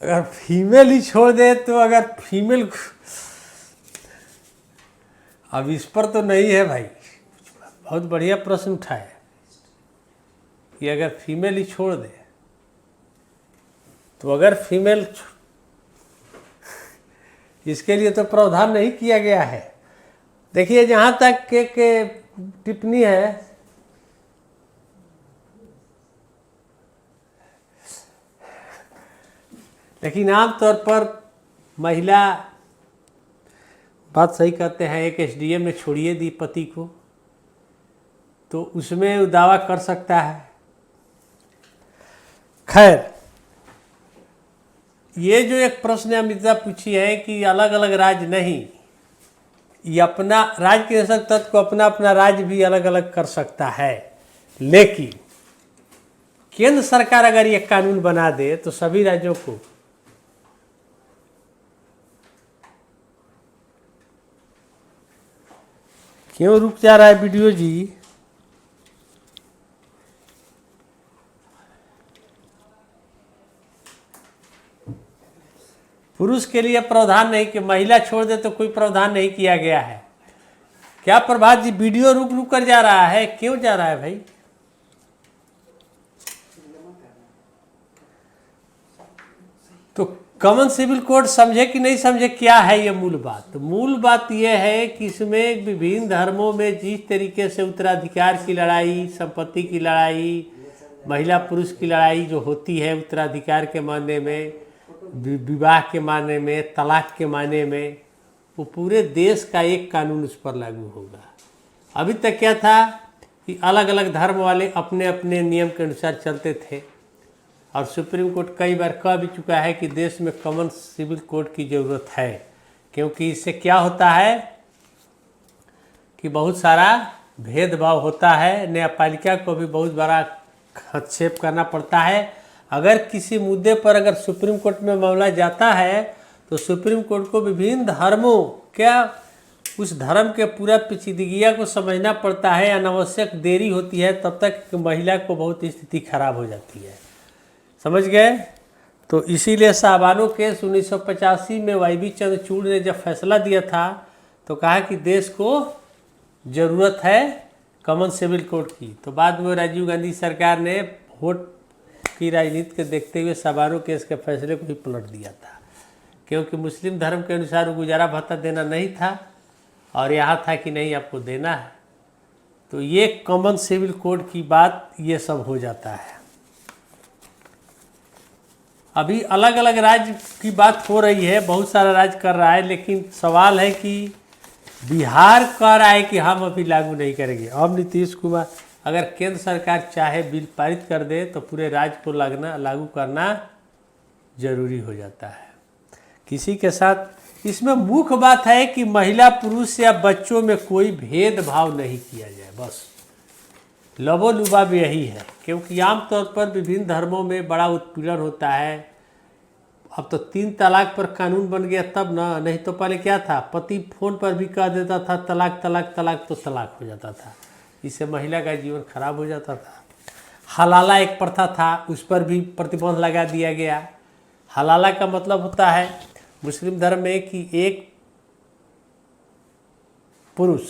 अगर फीमेल ही छोड़ दे तो अगर फीमेल, अब इस पर तो नहीं है भाई, बहुत बढ़िया प्रश्न उठाए कि अगर फीमेल ही छोड़ दे तो अगर फीमेल, इसके लिए तो प्रावधान नहीं किया गया है। देखिए जहाँ तक के टिप्पणी है, लेकिन आमतौर पर महिला, बात सही कहते हैं, एक एसडीएम ने छोड़िए दी पति को, तो उसमें वो दावा कर सकता है। खैर, ये जो एक प्रश्न अमृता पूछी है कि अलग अलग राज्य नहीं, ये अपना राज्य के शासक तत्व को अपना अपना राज्य भी अलग अलग कर सकता है, लेकिन केंद्र सरकार अगर ये कानून बना दे तो सभी राज्यों को क्यों रुक जा रहा है वीडियो जी? पुरुष के लिए प्रावधान नहीं, कि महिला छोड़ दे तो कोई प्रावधान नहीं किया गया है। क्या प्रभात जी वीडियो रुक रुक कर जा रहा है, क्यों जा रहा है भाई? तो कॉमन सिविल कोड समझे कि नहीं समझे, क्या है ये मूल बात? तो मूल बात यह है कि इसमें विभिन्न धर्मों में जिस तरीके से उत्तराधिकार की लड़ाई, संपत्ति की लड़ाई, महिला पुरुष की लड़ाई जो होती है उत्तराधिकार के मामले में, विवाह के मायने में, तलाक के मायने में, वो पूरे देश का एक कानून उस पर लागू होगा। अभी तक क्या था कि अलग अलग धर्म वाले अपने अपने नियम के अनुसार चलते थे, और सुप्रीम कोर्ट कई बार कह भी चुका है कि देश में कॉमन सिविल कोड की ज़रूरत है, क्योंकि इससे क्या होता है कि बहुत सारा भेदभाव होता है, न्यायपालिका को भी बहुत बड़ा हस्तक्षेप करना पड़ता है। अगर किसी मुद्दे पर अगर सुप्रीम कोर्ट में मामला जाता है तो सुप्रीम कोर्ट को विभिन्न धर्मों, क्या उस धर्म के पूरा पेचीदगियाँ को समझना पड़ता है। अनावश्यक देरी होती है, तब तक महिला को बहुत स्थिति खराब हो जाती है। समझ गए? तो इसीलिए साहबानो केस 1985 में वाईबी चंद्रचूड़ ने जब फैसला दिया था तो कहा कि देश को ज़रूरत है कॉमन सिविल कोड की। तो बाद में राजीव गांधी सरकार ने वोट की राजनीति के देखते हुए साहबानो केस के फैसले को भी पलट दिया था, क्योंकि मुस्लिम धर्म के अनुसार वो गुजारा भत्ता देना नहीं था, और यहाँ था कि नहीं आपको देना है। तो ये कॉमन सिविल कोड की बात ये सब हो जाता है। अभी अलग अलग राज्य की बात हो रही है, बहुत सारा राज्य कर रहा है, लेकिन सवाल है कि बिहार कह रहा है कि हम अभी लागू नहीं करेंगे। अब नीतीश कुमार, अगर केंद्र सरकार चाहे बिल पारित कर दे तो पूरे राज्य को लागू करना जरूरी हो जाता है। किसी के साथ इसमें मुख्य बात है कि महिला पुरुष या बच्चों में कोई भेदभाव नहीं किया जाए, बस लबोलुबाब यही है। क्योंकि आमतौर पर विभिन्न धर्मों में बड़ा उत्पीड़न होता है। अब तो 3 तलाक पर कानून बन गया तब ना, नहीं तो पहले क्या था, पति फोन पर भी कह देता था तलाक तलाक तलाक, तो तलाक हो जाता था। इससे महिला का जीवन खराब हो जाता था। हलाला एक प्रथा था, उस पर भी प्रतिबंध लगा दिया गया। हलाला का मतलब होता है मुस्लिम धर्म में कि एक पुरुष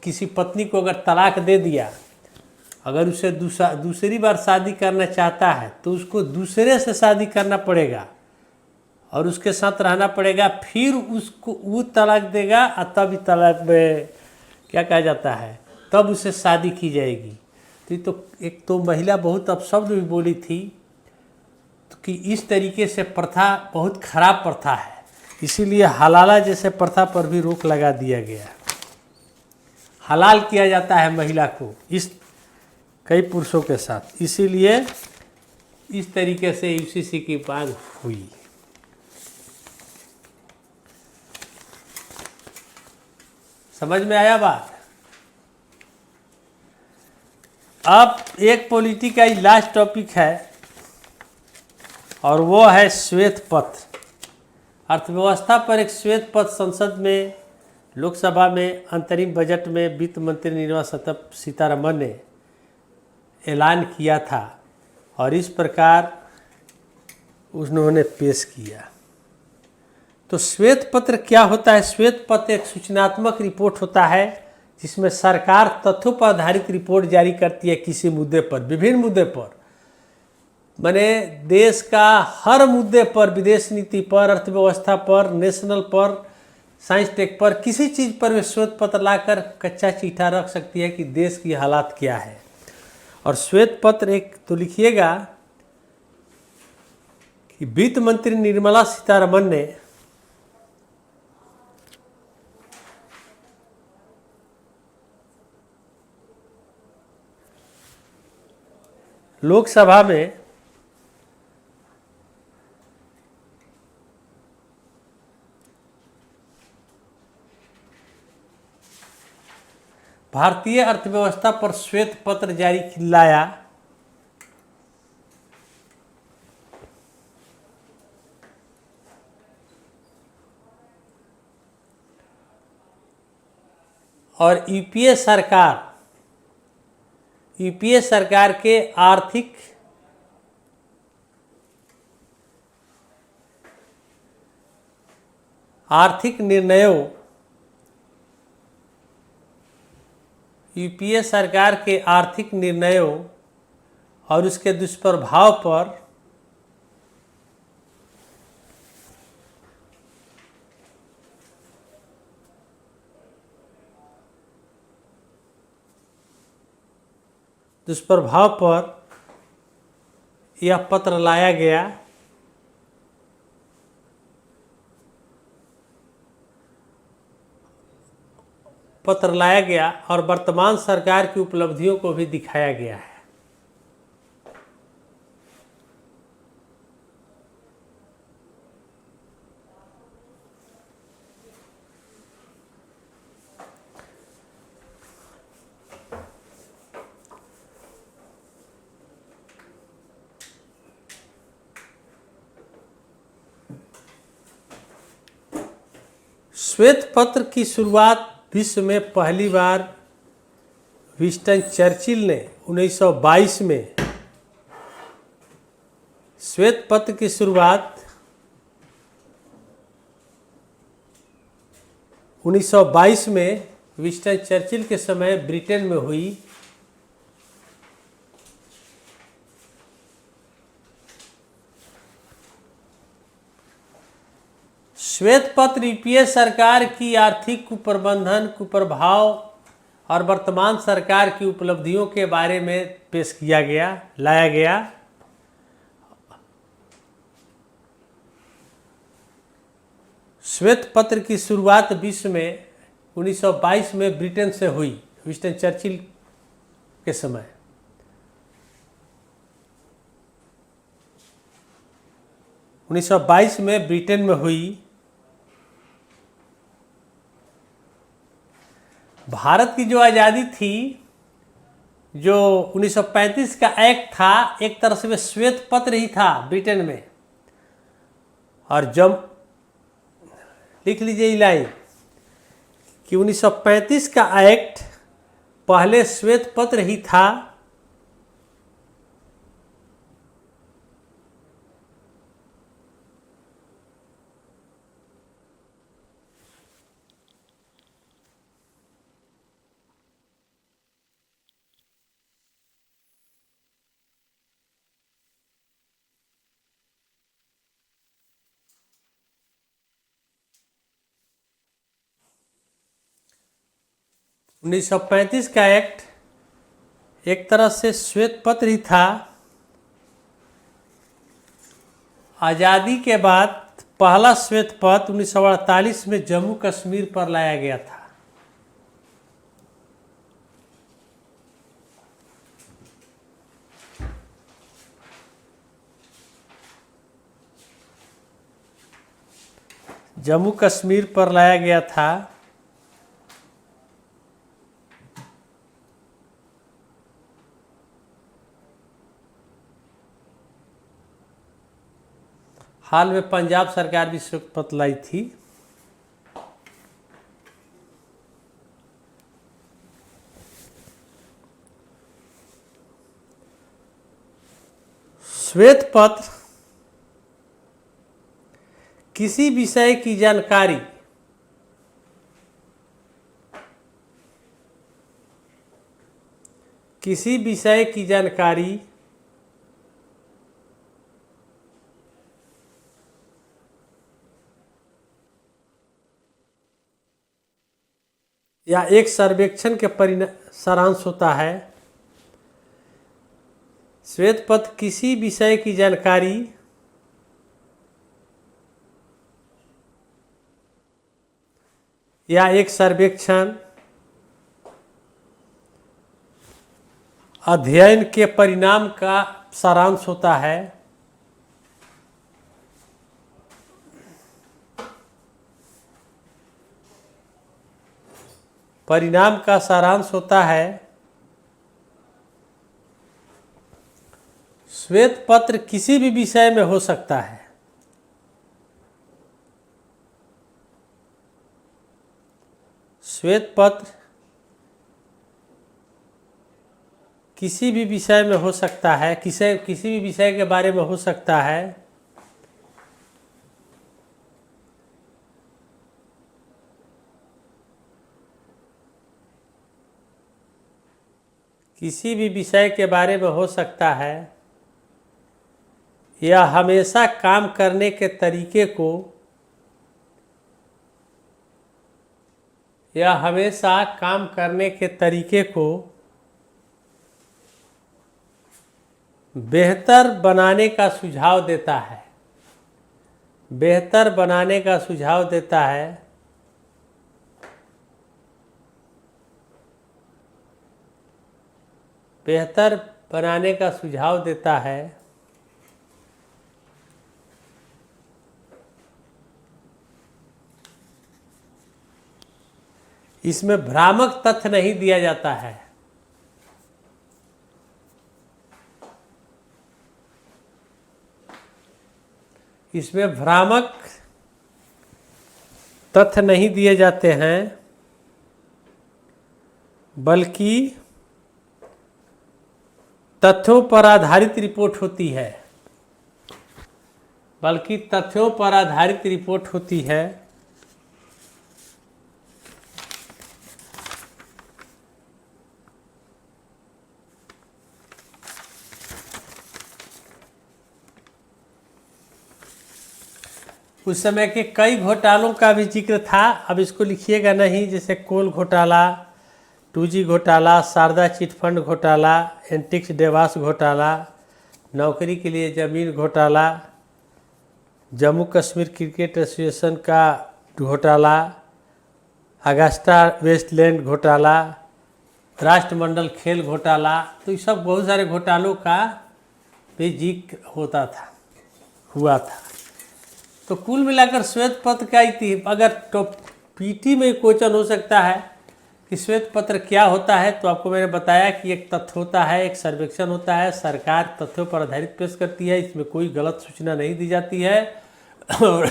किसी पत्नी को अगर तलाक दे दिया, अगर उसे दूसरी बार शादी करना चाहता है तो उसको दूसरे से शादी करना पड़ेगा और उसके साथ रहना पड़ेगा, फिर उसको वो तलाक देगा और तब तलाक में क्या कहा जाता है, तब उसे शादी की जाएगी। तो एक तो महिला बहुत अपशब्द भी बोली थी कि इस तरीके से प्रथा बहुत खराब प्रथा है, इसीलिए हलाला जैसे प्रथा पर भी रोक लगा दिया गया। हलाल किया जाता है महिला को इस कई पुरुषों के साथ, इसीलिए इस तरीके से यूसीसी की मांग हुई। समझ में आया बात? अब एक पॉलिटिका लास्ट टॉपिक है और वो है श्वेत पत्र। अर्थव्यवस्था पर एक श्वेत पत्र संसद में, लोकसभा में अंतरिम बजट में वित्त मंत्री निर्मला सीतारमण ने ऐलान किया था और इस प्रकार उन्होंने पेश किया। तो श्वेत पत्र क्या होता है? श्वेत पत्र एक सूचनात्मक रिपोर्ट होता है जिसमें सरकार तथ्यों पर आधारित रिपोर्ट जारी करती है किसी मुद्दे पर, विभिन्न मुद्दे पर, माने देश का हर मुद्दे पर, विदेश नीति पर, अर्थव्यवस्था पर, नेशनल पर, साइंस टेक पर, किसी चीज़ पर वे श्वेत पत्र लाकर कच्चा चिट्ठा रख सकती है कि देश की हालात क्या है। और श्वेत पत्र एक तो लिखिएगा कि वित्त मंत्री निर्मला सीतारमण ने लोकसभा में भारतीय अर्थव्यवस्था पर श्वेत पत्र जारी लाया। और यूपीए सरकार के आर्थिक निर्णयों, यूपीए सरकार के आर्थिक निर्णयों और उसके दुष्प्रभाव पर यह पत्र लाया गया। और वर्तमान सरकार की उपलब्धियों को भी दिखाया गया है। श्वेत पत्र की शुरुआत विश्व में पहली बार विंस्टन चर्चिल ने 1922 में, श्वेत पत्र की शुरुआत 1922 में विंस्टन चर्चिल के समय ब्रिटेन में हुई। श्वेत पत्र यूपीए सरकार की आर्थिक कुप्रबंधन, कुप्रभाव और वर्तमान सरकार की उपलब्धियों के बारे में लाया गया। श्वेत पत्र की शुरुआत विश्व में 1922 में ब्रिटेन से हुई, विंस्टन चर्चिल के समय। (1922) में ब्रिटेन में हुई। भारत की जो आज़ादी थी, जो 1935 का एक्ट था, एक तरह से वह श्वेत पत्र ही था ब्रिटेन में। और जब लिख लीजिए ये लाइन कि 1935 का एक्ट पहले श्वेत पत्र ही था, उन्नीस सौ 35 का एक्ट एक तरह से श्वेत पत्र ही था। आज़ादी के बाद पहला श्वेत पत्र 1948 में जम्मू कश्मीर पर लाया गया था। जम्मू कश्मीर पर लाया गया था। हाल में पंजाब सरकार भी श्वेत पत्र लाई थी। श्वेत पत्र किसी विषय की जानकारी किसी विषय की जानकारी या एक सर्वेक्षण के परिणाम सारांश होता है। श्वेत पत्र किसी विषय की जानकारी या एक सर्वेक्षण अध्ययन के परिणाम का सारांश होता है। परिणाम का सारांश होता है। श्वेत पत्र किसी भी विषय में हो सकता है। श्वेत पत्र किसी भी विषय में हो सकता है, किसी भी विषय के बारे में हो सकता है। किसी भी विषय के बारे में हो सकता है। यह हमेशा काम करने के तरीके को बेहतर बनाने का सुझाव देता है। बेहतर बनाने का सुझाव देता है। बेहतर बनाने का सुझाव देता है। इसमें भ्रामक तथ्य नहीं दिया जाता है। इसमें भ्रामक तथ्य नहीं दिए जाते हैं, बल्कि तथ्यों पर आधारित रिपोर्ट होती है। उस समय के कई घोटालों का भी जिक्र था। अब इसको लिखिएगा नहीं, जैसे कोल घोटाला, 2G घोटाला, शारदा चिटफंड घोटाला, एंटिक्स डेवास घोटाला, नौकरी के लिए ज़मीन घोटाला, जम्मू कश्मीर क्रिकेट एसोसिएशन का घोटाला, अगस्ता वेस्टलैंड घोटाला, राष्ट्रमंडल खेल घोटाला। तो ये सब बहुत सारे घोटालों का भी जिक्र हुआ था। तो कुल मिलाकर श्वेत पत्र का अगर पीटी में क्वेश्चन हो सकता है कि श्वेत पत्र क्या होता है, तो आपको मैंने बताया कि एक तथ्य होता है, एक सर्वेक्षण होता है। सरकार तथ्यों पर आधारित पेश करती है, इसमें कोई गलत सूचना नहीं दी जाती है। और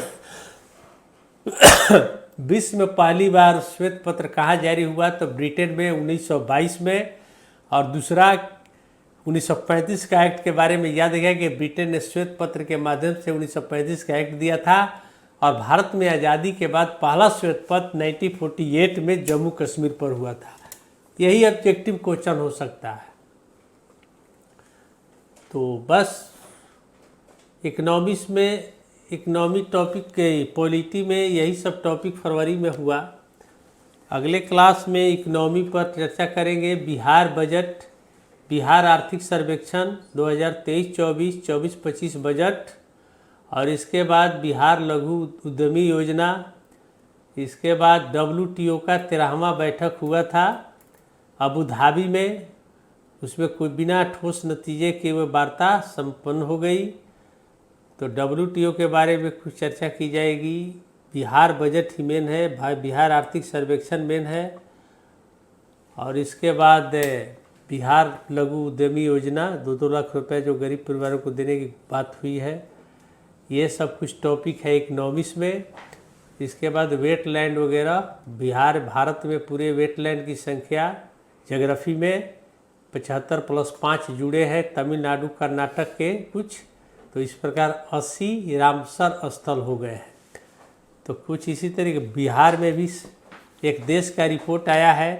विश्व में पहली बार श्वेत पत्र कहाँ जारी हुआ, तो ब्रिटेन में 1922 में। और दूसरा 1935 का एक्ट के बारे में याद है कि ब्रिटेन ने श्वेत पत्र के माध्यम से 1935 का एक्ट दिया था। और भारत में आज़ादी के बाद पहला श्वेत पत्र 1948 में जम्मू कश्मीर पर हुआ था। यही ऑब्जेक्टिव क्वेश्चन हो सकता है। तो बस इकोनॉमी टॉपिक के पॉलिटी में यही सब टॉपिक फरवरी में हुआ। अगले क्लास में इकोनॉमी पर चर्चा करेंगे। बिहार बजट, बिहार आर्थिक सर्वेक्षण 2023-24, 24-25 बजट, और इसके बाद बिहार लघु उद्यमी योजना। इसके बाद WTO का 13वां बैठक हुआ था अबू धाबी में। उसमें कोई बिना ठोस नतीजे के वो वार्ता संपन्न हो गई। तो WTO के बारे में कुछ चर्चा की जाएगी। बिहार बजट ही मेन है, बिहार आर्थिक सर्वेक्षण मेन है। और इसके बाद बिहार लघु उद्यमी योजना 2-2 लाख रुपए जो गरीब परिवारों को देने की बात हुई है। ये सब कुछ टॉपिक है इकोनॉमिक्स में। इसके बाद वेटलैंड वगैरह, भारत में पूरे वेटलैंड की संख्या ज्योग्राफी में 75+5 जुड़े हैं, तमिलनाडु कर्नाटक के कुछ। तो इस प्रकार 80 रामसर स्थल हो गए हैं। तो कुछ इसी तरीके बिहार में भी एक देश का रिपोर्ट आया है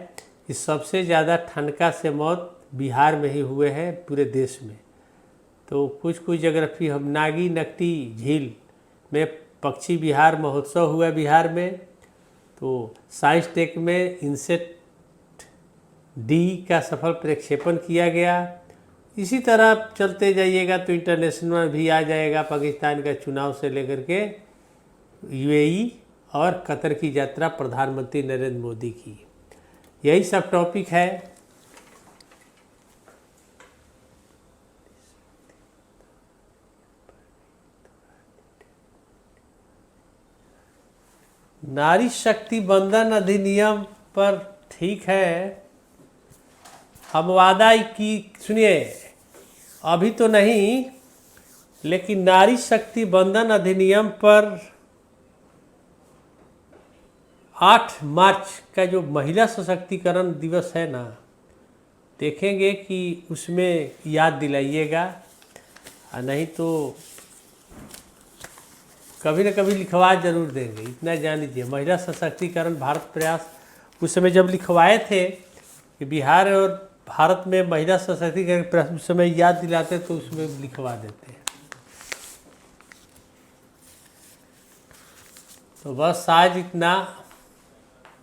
कि सबसे ज़्यादा ठनका से मौत बिहार में ही हुए हैं पूरे देश में। तो कुछ कुछ ज्योग्राफी हम नागी नकटी झील में पक्षी विहार महोत्सव हुआ बिहार में। तो साइंस टेक में इनसेट डी का सफल प्रक्षेपण किया गया। इसी तरह चलते जाइएगा तो इंटरनेशनल भी आ जाएगा। पाकिस्तान का चुनाव से लेकर के यूएई और कतर की यात्रा प्रधानमंत्री नरेंद्र मोदी की, यही सब टॉपिक है। नारी शक्ति बंधन अधिनियम पर ठीक है, हम वादा की सुनिए, अभी तो नहीं, लेकिन नारी शक्ति बंधन अधिनियम पर 8 मार्च का जो महिला सशक्तिकरण दिवस है ना, देखेंगे कि उसमें याद दिलाइएगा, नहीं तो कभी न कभी लिखवा जरूर देंगे। इतना जान लीजिए, महिला सशक्तिकरण भारत प्रयास उस समय जब लिखवाए थे कि बिहार और भारत में महिला सशक्तिकरण प्रयास, उस समय याद दिलाते तो उसमें लिखवा देते हैं। तो बस आज इतना।